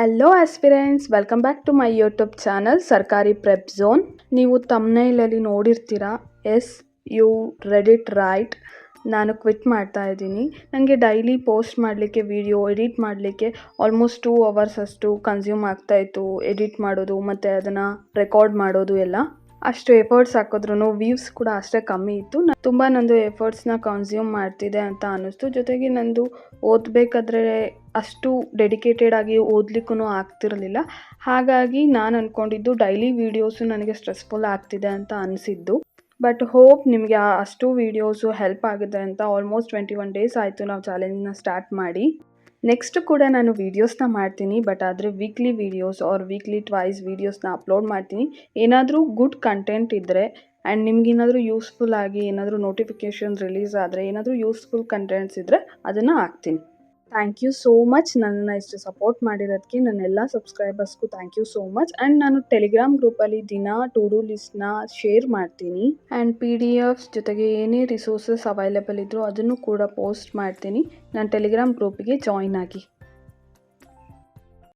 Hello aspirants, welcome back to my YouTube channel Sarkari Prep Zone. ನೀವು ತಮ್ನೈಲಲ್ಲಿ ನೋಡಿರ್ತೀರಾ, yes you read it right, ನಾನು quit ಮಾಡ್ತಾ ಇದ್ದೀನಿ. ನನಗೆ ಡೈಲಿ ಪೋಸ್ಟ್ ಮಾಡಲಿಕ್ಕೆ, ವಿಡಿಯೋ ಎಡಿಟ್ ಮಾಡಲಿಕ್ಕೆ ಆಲ್ಮೋಸ್ಟ್ 2 ಅವರ್ಸ್ ಅಷ್ಟು ಕನ್ಸ್ಯೂಮ್ ಆಗ್ತಾಯಿತ್ತು. ಎಡಿಟ್ ಮಾಡೋದು ಮತ್ತು ಅದನ್ನು ರೆಕಾರ್ಡ್ ಮಾಡೋದು ಎಲ್ಲ. ಅಷ್ಟು ಎಫರ್ಟ್ಸ್ ಹಾಕಿದ್ರೂ ವ್ಯೂಸ್ ಕೂಡ ಅಷ್ಟೇ ಕಮ್ಮಿ ಇತ್ತು. ತುಂಬ ನಂದು ಎಫರ್ಟ್ಸ್ನ ಕನ್ಸ್ಯೂಮ್ ಮಾಡ್ತಿದೆ ಅಂತ ಅನ್ನಿಸ್ತು. ಜೊತೆಗೆ ನಂದು ಓದಬೇಕಾದ್ರೆ ಅಷ್ಟು ಡೆಡಿಕೇಟೆಡ್ ಆಗಿ ಓದಲಿಕ್ಕೂ ಆಗ್ತಿರಲಿಲ್ಲ. ಹಾಗಾಗಿ ನಾನು ಅಂದ್ಕೊಂಡಿದ್ದು ಡೈಲಿ ವೀಡಿಯೋಸು ನನಗೆ ಸ್ಟ್ರೆಸ್ಫುಲ್ ಆಗ್ತಿದೆ ಅಂತ ಅನಿಸಿದ್ದು. ಬಟ್ ಹೋಪ್ ನಿಮಗೆ ಅಷ್ಟು ವೀಡಿಯೋಸು ಹೆಲ್ಪ್ ಆಗಿದೆ ಅಂತ. ಆಲ್ಮೋಸ್ಟ್ 21 ಡೇಸ್ ಆಯಿತು ನಾವು ಚಾಲೆಂಜ್ನ ಸ್ಟಾರ್ಟ್ ಮಾಡಿ. ನೆಕ್ಸ್ಟ್ ಕೂಡ ನಾನು ವೀಡಿಯೋಸ್ನ ಮಾಡ್ತೀನಿ, ಬಟ್ ಆದರೆ weekly videos or weekly twice ವೀಡಿಯೋಸ್ನ ಅಪ್ಲೋಡ್ ಮಾಡ್ತೀನಿ. ಏನಾದರೂ ಗುಡ್ ಕಂಟೆಂಟ್ ಇದ್ದರೆ ಆ್ಯಂಡ್ ನಿಮಗೇನಾದರೂ ಯೂಸ್ಫುಲ್ ಆಗಿ ಏನಾದರೂ ನೋಟಿಫಿಕೇಷನ್ ರಿಲೀಸ್ ಆದರೆ ಏನಾದರೂ ಯೂಸ್ಫುಲ್ ಕಂಟೆಂಟ್ಸ್ ಇದ್ದರೆ ಅದನ್ನು ಹಾಕ್ತೀನಿ. ಥ್ಯಾಂಕ್ ಯು ಸೋ ಮಚ್ ನನ್ನನ್ನು ಇಷ್ಟು ಸಪೋರ್ಟ್ ಮಾಡಿರೋದಕ್ಕೆ. ನನ್ನ ಎಲ್ಲ ಸಬ್ಸ್ಕ್ರೈಬರ್ಸ್ಗೂ thank you so much. And ನಾನು ಟೆಲಿಗ್ರಾಮ್ ಗ್ರೂಪಲ್ಲಿ ದಿನ ಟು ಡೂ ಲಿಸ್ಟ್ನ ಶೇರ್ ಮಾಡ್ತೀನಿ. ಆ್ಯಂಡ್ PDF ಜೊತೆಗೆ ಏನೇ ರಿಸೋರ್ಸಸ್ ಅವೈಲೇಬಲ್ ಇದ್ದರೂ ಅದನ್ನು ಕೂಡ ಪೋಸ್ಟ್ ಮಾಡ್ತೀನಿ. ನಾನು ಟೆಲಿಗ್ರಾಮ್ ಗ್ರೂಪಿಗೆ ಜಾಯಿನ್ ಆಗಿ.